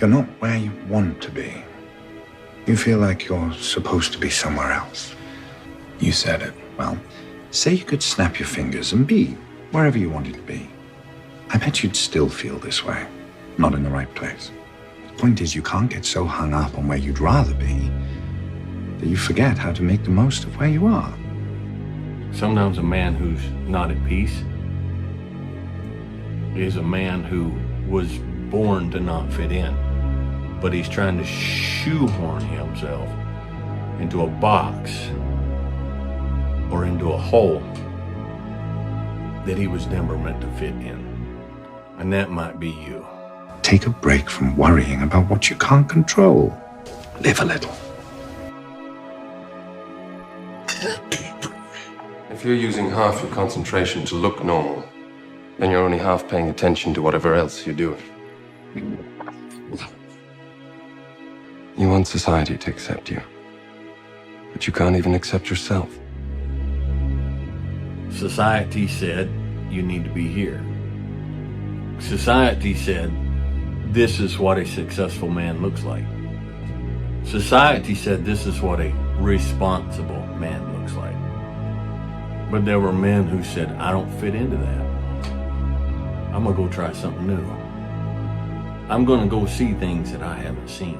You're not where you want to be. You feel like you're supposed to be somewhere else. You said it. Well, say you could snap your fingers and be wherever you wanted to be. I bet you'd still feel this way, not in the right place. The point is, you can't get so hung up on where you'd rather be that you forget how to make the most of where you are. Sometimes a man who's not at peace is a man who was born to not fit in, but he's trying to shoehorn himself into a box or into a hole that he was never meant to fit in. And that might be you. Take a break from worrying about what you can't control. Live a little. If you're using half your concentration to look normal, then you're only half paying attention to whatever else you're doing. You want society to accept you, but you can't even accept yourself. Society said, you need to be here. Society said, this is what a successful man looks like. Society said, this is what a responsible man looks like. But there were men who said, I don't fit into that. I'm gonna go try something new. I'm gonna go see things that I haven't seen.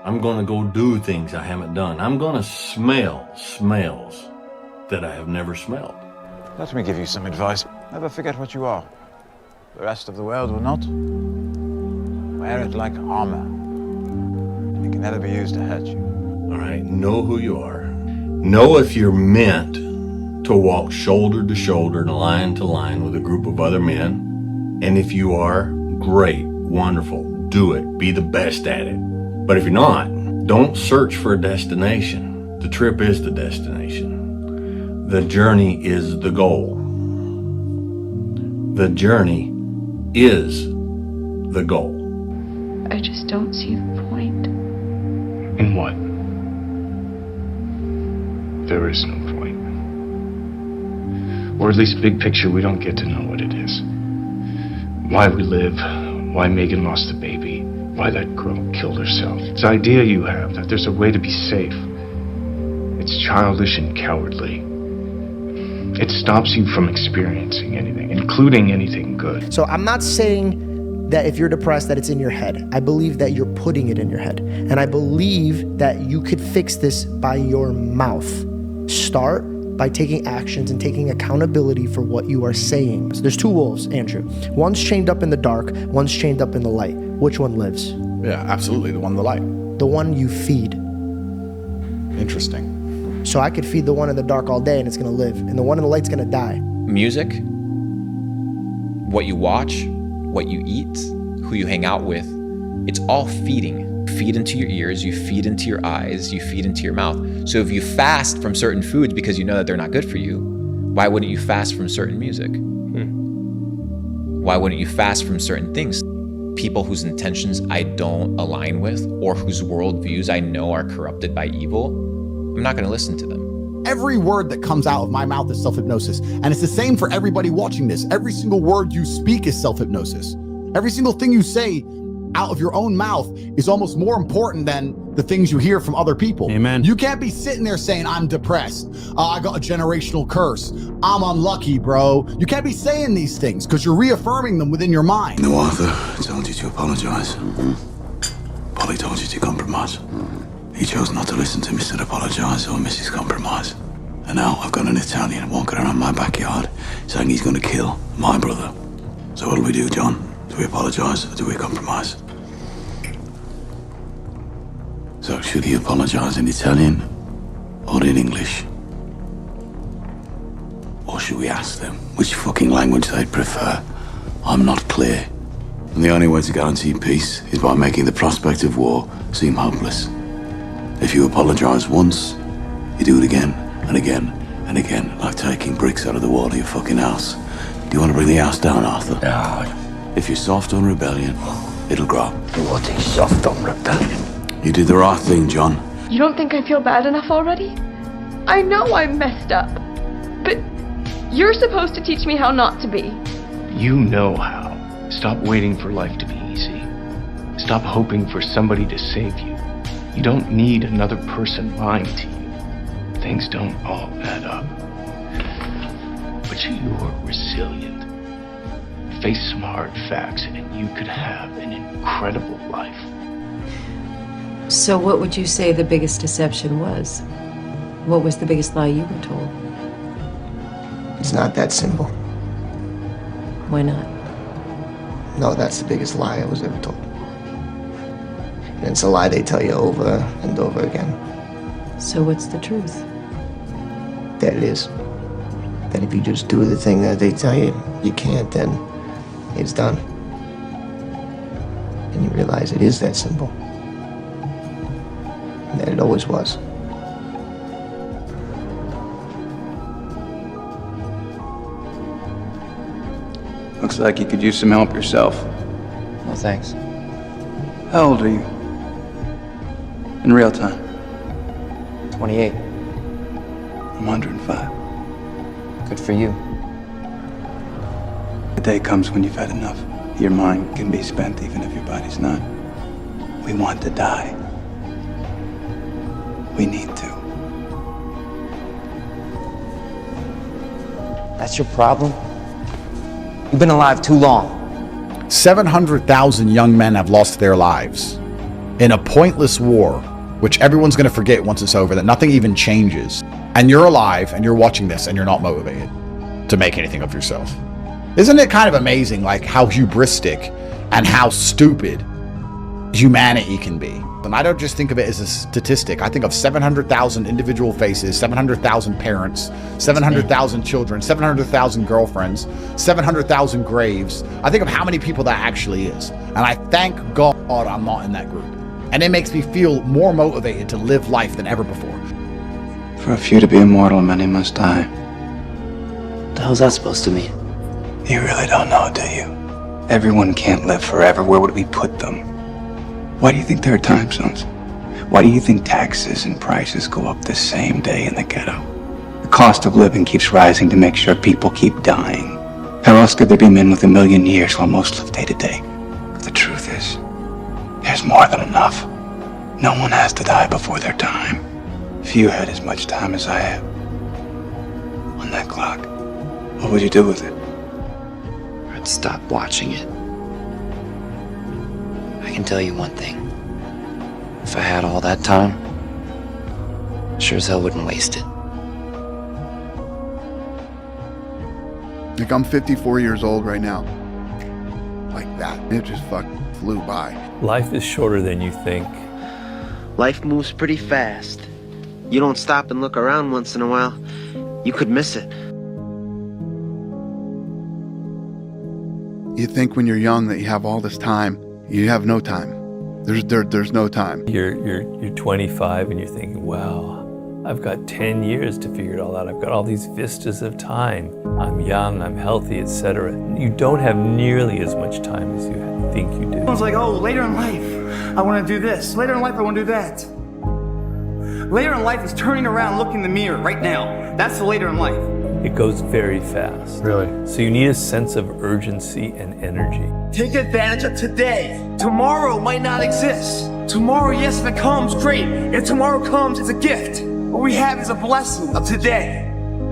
I'm gonna go do things I haven't done. I'm gonna smell smells that I have never smelled. Let me give you some advice. Never forget what you are. The rest of the world will not. Wear it like armor. And it can never be used to hurt you. All right, know who you are. Know if you're meant to walk shoulder to shoulder and line to line with a group of other men. And if you are, great, wonderful, do it, be the best at it. But if you're not, don't search for a destination. The trip is the destination. The journey is the goal. The journey is the goal. I just don't see the point. In what? There is no point. Or at least big picture, we don't get to know what it is. Why we live, why Megan lost the baby, why that girl killed herself. It's the idea you have that there's a way to be safe. It's childish and cowardly. It stops you from experiencing anything, including anything good. So I'm not saying that if you're depressed that it's in your head. I believe that you're putting it in your head. And I believe that you could fix this by your mouth. Start by taking actions and taking accountability for what you are saying. So there's two wolves, Andrew. One's chained up in the dark, one's chained up in the light. Which one lives? Yeah, absolutely, the one in the light. The one you feed. Interesting. So I could feed the one in the dark all day and it's gonna live, and the one in the light's gonna die. Music, what you watch, what you eat, who you hang out with, it's all feeding. Feed into your ears, you feed into your eyes, you feed into your mouth. So if you fast from certain foods because you know that they're not good for you, why wouldn't you fast from certain music? Why wouldn't you fast from certain things? People whose intentions I don't align with or whose worldviews I know are corrupted by evil, I'm not gonna listen to them. Every word that comes out of my mouth is self-hypnosis. And it's the same for everybody watching this. Every single word you speak is self-hypnosis. Every single thing you say out of your own mouth is almost more important than the things you hear from other people. Amen. You can't be sitting there saying, I'm depressed. I got a generational curse. I'm unlucky, bro. You can't be saying these things because you're reaffirming them within your mind. No, Arthur told you to apologize. Polly told you to compromise. He chose not to listen to Mr. Apologize or Mrs. Compromise. And now I've got an Italian walking around my backyard saying he's going to kill my brother. So what do we do, John? Do we apologize or do we compromise? So should he apologize in Italian or in English? Or should we ask them which fucking language they'd prefer? I'm not clear. And the only way to guarantee peace is by making the prospect of war seem hopeless. If you apologize once, you do it again and again and again, like taking bricks out of the wall of your fucking house. Do you want to bring the house down, Arthur? No. If you're soft on rebellion, it'll grow. What is soft on rebellion? You did the right thing, John. You don't think I feel bad enough already? I know I'm messed up, but you're supposed to teach me how not to be. You know how. Stop waiting for life to be easy. Stop hoping for somebody to save you. You don't need another person lying to you. Things don't all add up. But you're resilient. Face some hard facts and you could have an incredible life. So what would you say the biggest deception was? What was the biggest lie you were told? It's not that simple. Why not? No, that's the biggest lie I was ever told. And it's a lie they tell you over and over again. So what's the truth? That it is. That if you just do the thing that they tell you you can't, then it's done. And you realize it is that simple. And that it always was. Looks like you could use some help yourself. No thanks. How old are you? In real time? 28. I'm 105. Good for you. The day comes when you've had enough. Your mind can be spent even if your body's not. We want to die. We need to. That's your problem? You've been alive too long. 700,000 young men have lost their lives in a pointless war, which everyone's going to forget once it's over, that nothing even changes. And you're alive and you're watching this and you're not motivated to make anything of yourself. Isn't it kind of amazing, like how hubristic and how stupid humanity can be? And I don't just think of it as a statistic. I think of 700,000 individual faces, 700,000 parents, 700,000 children, 700,000 girlfriends, 700,000 graves. I think of how many people that actually is. And I thank God I'm not in that group. And it makes me feel more motivated to live life than ever before. For a few to be immortal, many must die. What the hell's that supposed to mean? You really don't know, do you? Everyone can't live forever. Where would we put them? Why do you think there are time zones? Why do you think taxes and prices go up the same day in the ghetto? The cost of living keeps rising to make sure people keep dying. How else could there be men with 1 million years while most live day to day? But the truth is, there's more than enough. No one has to die before their time. If you had as much time as I have on that clock, what would you do with it? I'd stop watching it. I can tell you one thing. If I had all that time, sure as hell wouldn't waste it. Like, I'm 54 years old right now. Like that. It just fucking flew by. Life is shorter than you think. Life moves pretty fast. You don't stop and look around once in a while, you could miss it. You think when you're young that you have all this time. You have no time. There's no time. You're 25 and you're thinking, wow, I've got 10 years to figure it all out. I've got all these vistas of time. I'm young, I'm healthy, etc. You don't have nearly as much time as you think you do. Everyone's like, oh, later in life, I want to do this. Later in life, I want to do that. Later in life is turning around, looking in the mirror right now. That's the later in life. It goes very fast. Really? So you need a sense of urgency and energy. Take advantage of today. Tomorrow might not exist. Tomorrow, yes, if it comes, great. If tomorrow comes, it's a gift. What we have is a blessing of today.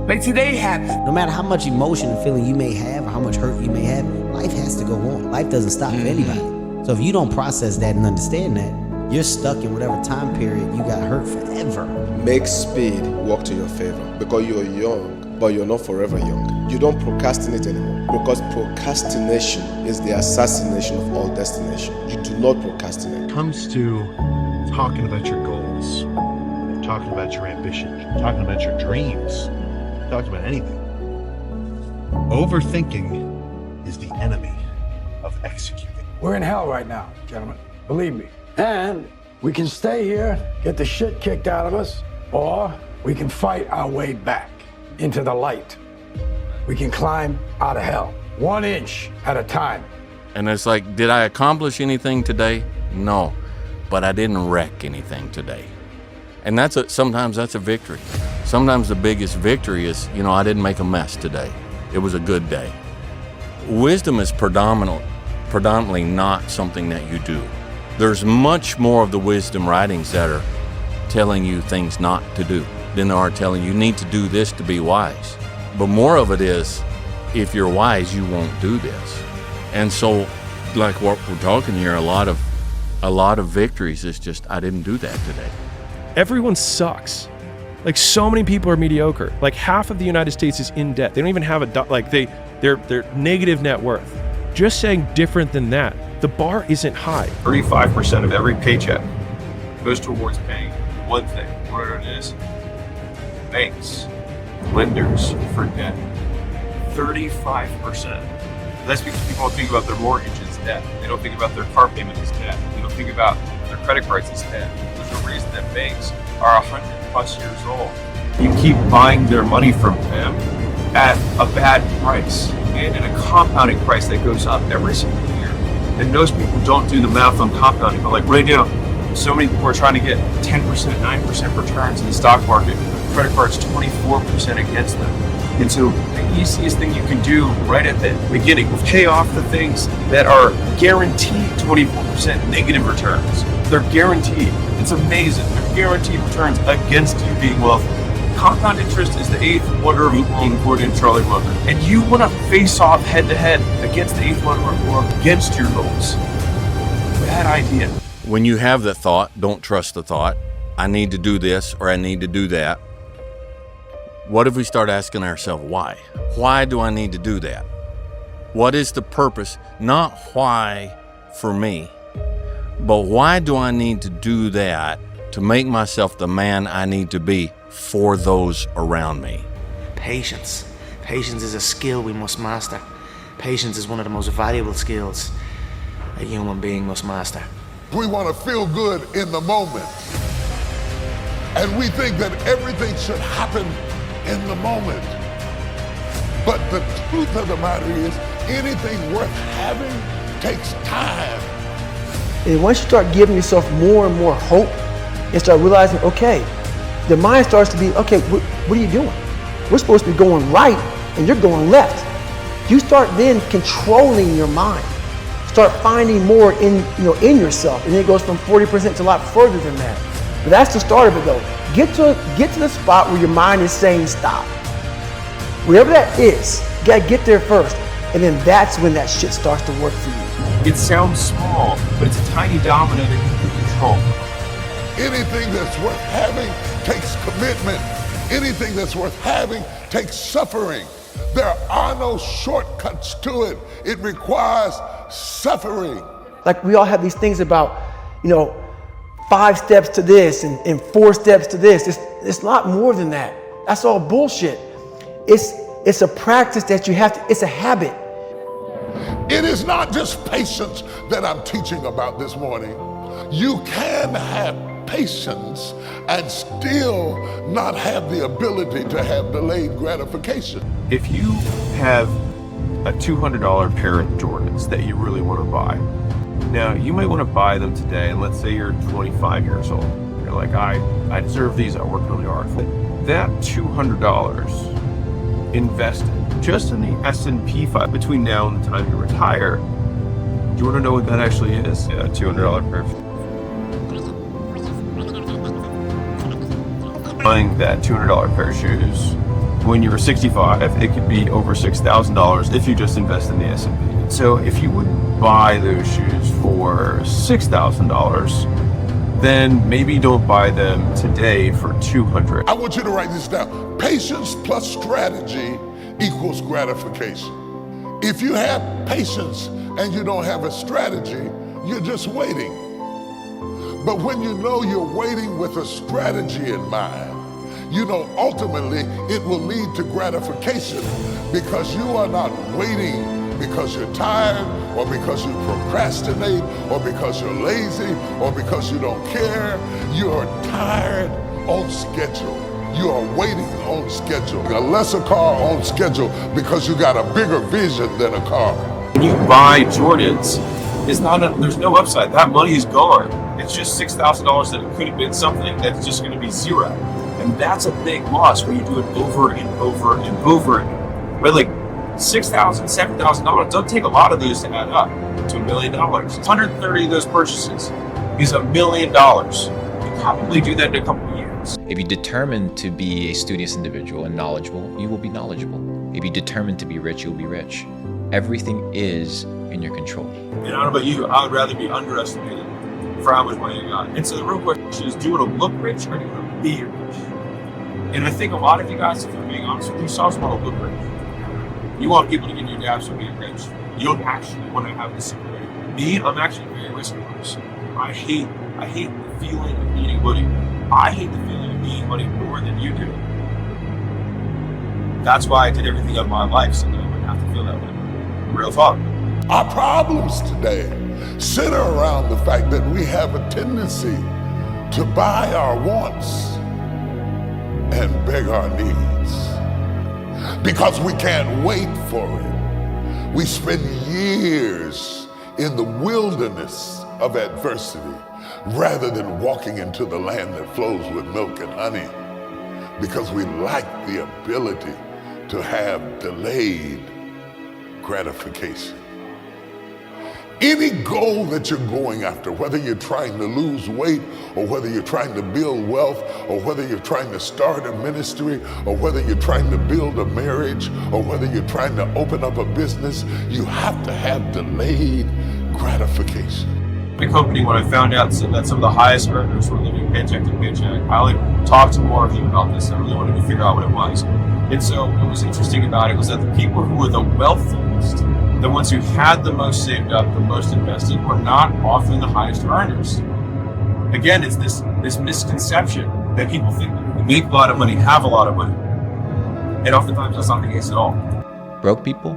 Make today happen. No matter how much emotion and feeling you may have or how much hurt you may have, life has to go on. Life doesn't stop for anybody. So if you don't process that and understand that, you're stuck in whatever time period you got hurt forever. Make speed work to your favor because you're young, but you're not forever young. You don't procrastinate anymore because procrastination is the assassination of all destination. You do not procrastinate. When it comes to talking about your goals, talking about your ambition, talking about your dreams, talking about anything, overthinking is the enemy of executing. We're in hell right now, gentlemen. Believe me. And we can stay here, get the shit kicked out of us, or we can fight our way back into the light. We can climb out of hell, 1 inch at a time. And it's like, did I accomplish anything today? No, but I didn't wreck anything today. And sometimes that's a victory. Sometimes the biggest victory is, I didn't make a mess today. It was a good day. Wisdom is predominantly not something that you do. There's much more of the wisdom writings that are telling you things not to do than there are telling you need to do this to be wise. But more of it is, if you're wise, you won't do this. And so, like what we're talking here, a lot of victories is just, I didn't do that today. Everyone sucks. Like, so many people are mediocre. Like, half of the United States is in debt. They don't even have they're negative net worth. Just saying different than that, the bar isn't high. 35% of every paycheck goes towards paying one thing, whatever it is. Banks, lenders for debt. 35%. That's because people don't think about their mortgage as debt. They don't think about their car payment as debt. They don't think about their credit cards as debt. There's a reason that banks are 100+ years old. You keep buying their money from them at a bad price and at a compounding price that goes up every single year. And most people don't do the math on compounding, but like right now, so many people are trying to get 10%, 9% returns in the stock market. Credit cards 24% against them. And so the easiest thing you can do right at the beginning is pay off the things that are guaranteed 24% negative returns. They're guaranteed. It's amazing. They're guaranteed returns against you being wealthy. Compound interest is the 8th wonder of the world, according to Charlie Munger. And you want to face off head to head against the 8th wonder of the world, against your goals. Bad idea. When you have that thought, don't trust the thought. I need to do this or I need to do that. What if we start asking ourselves why? Why do I need to do that? What is the purpose? Not why for me, but why do I need to do that to make myself the man I need to be for those around me? Patience. Patience is a skill we must master. Patience is one of the most valuable skills a human being must master. We want to feel good in the moment. And we think that everything should happen in the moment. But the truth of the matter is, anything worth having takes time. And once you start giving yourself more and more hope and start realizing, okay, the mind starts to be, okay, what are you doing? We're supposed to be going right and you're going left. You start then controlling your mind. Start finding more in yourself, and then it goes from 40% to a lot further than that. But that's the start of it though. Get to the spot where your mind is saying stop. Wherever that is, you gotta get there first, and then that's when that shit starts to work for you. It sounds small, but it's a tiny domino that you can control. Anything that's worth having takes commitment. Anything that's worth having takes suffering. There are no shortcuts to it. It requires suffering. Like we all have these things about, 5 steps to this and 4 steps to this. It's a lot more than that. That's all bullshit. It's a practice that you have to, it's a habit. It is not just patience that I'm teaching about this morning. You can have patience and still not have the ability to have delayed gratification. If you have a $200 pair of Jordans that you really want to buy, now you might want to buy them today, and let's say you're 25 years old. You're like, I deserve these, I worked really hard for it. That $200 invested just in the S&P 5 between now and the time you retire, do you want to know what that actually is? Yeah, a $200 pair of buying that $200 pair of shoes when you were 65, it could be over $6,000 if you just invest in the S&P. So if you would buy those shoes for $6,000, then maybe don't buy them today for $200. I want you to write this down. Patience plus strategy equals gratification. If you have patience and you don't have a strategy, you're just waiting. But when you know you're waiting with a strategy in mind, ultimately it will lead to gratification because you are not waiting because you're tired or because you procrastinate or because you're lazy or because you don't care. You're tired on schedule. You are waiting on schedule. A lesser car on schedule because you got a bigger vision than a car. When you buy Jordans, there's no upside. That money is gone. It's just $6,000 that it could have been something that's just going to be zero. And that's a big loss when you do it over and over and over again. Right? Like $6,000, $7,000. It doesn't take a lot of those to add up to $1 million. 130 of those purchases is $1 million. You probably do that in a couple of years. If you determine to be a studious individual and knowledgeable, you will be knowledgeable. If you determine to be rich, you'll be rich. Everything is in your control. And I don't know about you, I would rather be underestimated for how much money I got. And so the real question is, do you want to look rich or do you want to be rich? And I think a lot of you guys, if I'm being honest with you, yourselves want to look rich. You want people to give you dabs for being rich. You don't actually want to have this security. Me, I'm actually very risk averse. I hate the feeling of needing money. I hate the feeling of needing money more than you do. That's why I did everything of my life, so that I wouldn't have to feel that way. Real talk. Our problems today center around the fact that we have a tendency to buy our wants and beg our needs because we can't wait for it. We spend years in the wilderness of adversity rather than walking into the land that flows with milk and honey because we lack the ability to have delayed gratification. Any goal that you're going after, whether you're trying to lose weight or whether you're trying to build wealth or whether you're trying to start a ministry or whether you're trying to build a marriage or whether you're trying to open up a business, you have to have delayed gratification. The company, when I found out that some of the highest earners were living paycheck to paycheck, I talked to more of you about this. I really wanted to figure out what it was. And so what was interesting about it was that the people who were the wealthiest, the ones who had the most saved up, the most invested, were not often the highest earners. Again, it's this misconception that people think that who make a lot of money have a lot of money. And oftentimes that's not the case at all. Broke people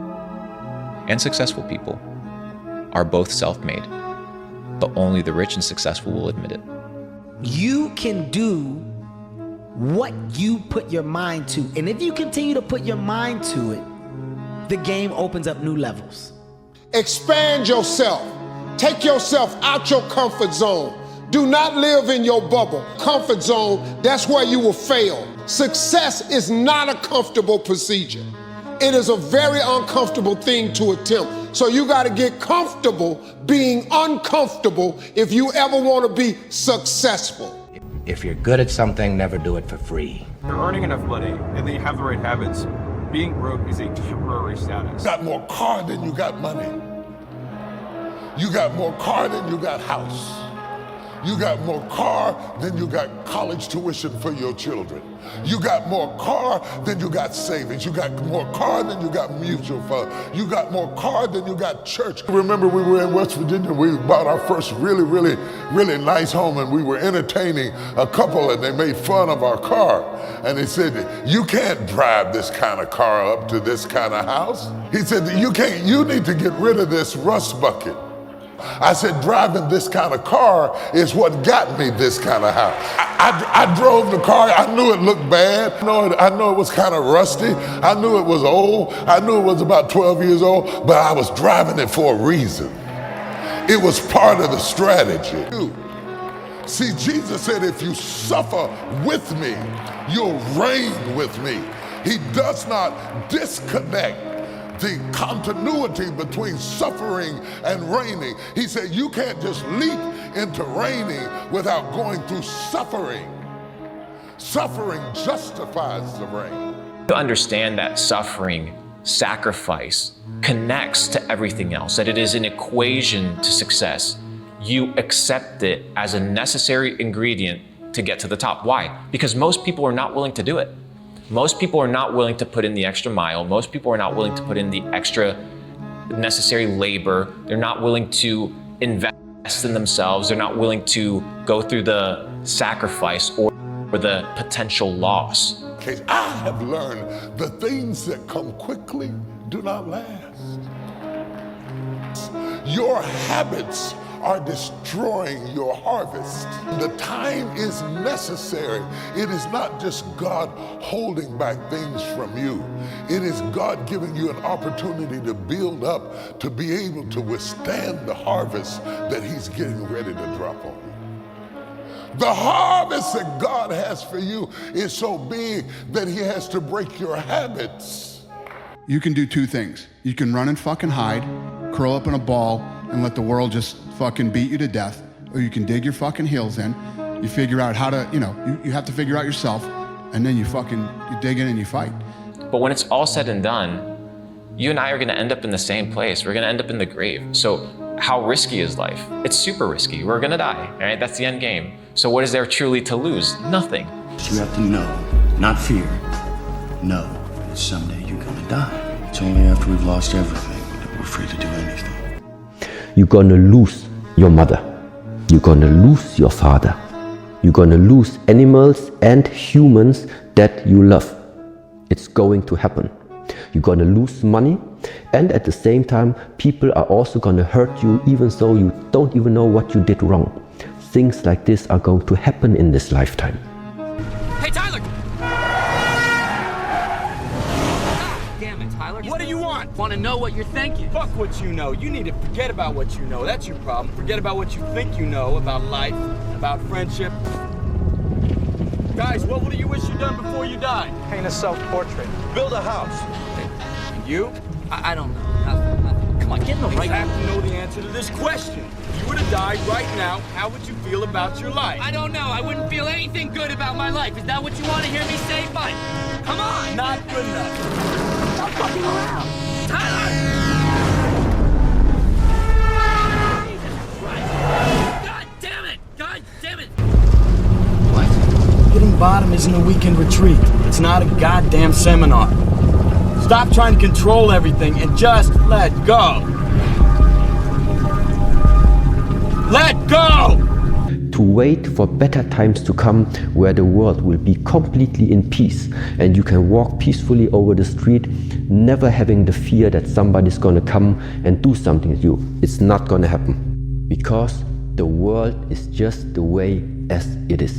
and successful people are both self-made, but only the rich and successful will admit it. You can do what you put your mind to. And if you continue to put your mind to it, the game opens up new levels. Expand yourself. Take yourself out your comfort zone. Do not live in your bubble. Comfort zone, that's where you will fail. Success is not a comfortable procedure. It is a very uncomfortable thing to attempt. So you got to get comfortable being uncomfortable if you ever want to be successful. If you're good at something, never do it for free. If you're earning enough money and they have the right habits, being broke is a temporary status. You got more car than you got money. You got more car than you got house. You got more car than you got college tuition for your children. You got more car than you got savings. You got more car than you got mutual fund. You got more car than you got church. Remember, we were in West Virginia. We bought our first really nice home, and we were entertaining a couple, and they made fun of our car. And they said, "You can't drive this kind of car up to this kind of house." He said, "You need to get rid of this rust bucket." I said, driving this kind of car is what got me this kind of house. I drove the car. I knew it looked bad. I know it was kind of rusty. I knew it was old. I knew it was about 12 years old, but I was driving it for a reason. It was part of the strategy. See, Jesus said, if you suffer with me, you'll reign with me. He does not disconnect the continuity between suffering and reigning. He said you can't just leap into reigning without going through suffering. Suffering justifies the reign. To understand that suffering, sacrifice, connects to everything else, that it is an equation to success, you accept it as a necessary ingredient to get to the top. Why? Because most people are not willing to do it. Most people are not willing to put in the extra mile. Most people are not willing to put in the extra necessary labor. They're not willing to invest in themselves. They're not willing to go through the sacrifice or the potential loss. I have learned the things that come quickly do not last. Your habits are destroying your harvest. The time is necessary. It is not just God holding back things from you. It is God giving you an opportunity to build up, to be able to withstand the harvest that He's getting ready to drop on you. The harvest that God has for you is so big that He has to break your habits. you can do two things. You can run and fucking hide, curl up in a ball, and let the world just fucking beat you to death. Or you can dig your fucking heels in. You figure out how to, you have to figure out yourself, and then you dig in and you fight. But when it's all said and done, you and I are gonna end up in the same place. We're gonna end up in the grave. So how risky is life? It's super risky. We're gonna die, all right? That's the end game. So what is there truly to lose? Nothing. You have to know, not fear. Know that someday you're gonna die. It's only after we've lost everything that we're free to do anything. You're gonna lose your mother. You're gonna lose your father. You're gonna lose animals and humans that you love. It's going to happen. You're gonna lose money, and at the same time, people are also gonna hurt you even though you don't even know what you did wrong. Things like this are going to happen in this lifetime. Hey, Tyler! Damn it, Tyler. What do you want? Want to know what you're thinking. Fuck what you know. You need to forget about what you know. That's your problem. Forget about what you think you know about life, about friendship. Guys, what do you wish you'd done before you died? Paint a self-portrait. Build a house. And you? I don't know. Nothing. Come on, get in the right. You have to know the answer to this question. If you were to die right now, how would you feel about your life? I don't know. I wouldn't feel anything good about my life. Is that what you want to hear me say? Fine. Come on. Not good enough. Stop fucking around. Tyler! Jesus Christ. God damn it. God damn it. Hitting bottom isn't a weekend retreat. It's not a goddamn seminar. Stop trying to control everything and just let go. Let go! To wait for better times to come where the world will be completely in peace and you can walk peacefully over the street, never having the fear that somebody's gonna come and do something to you. It's not gonna happen because the world is just the way as it is.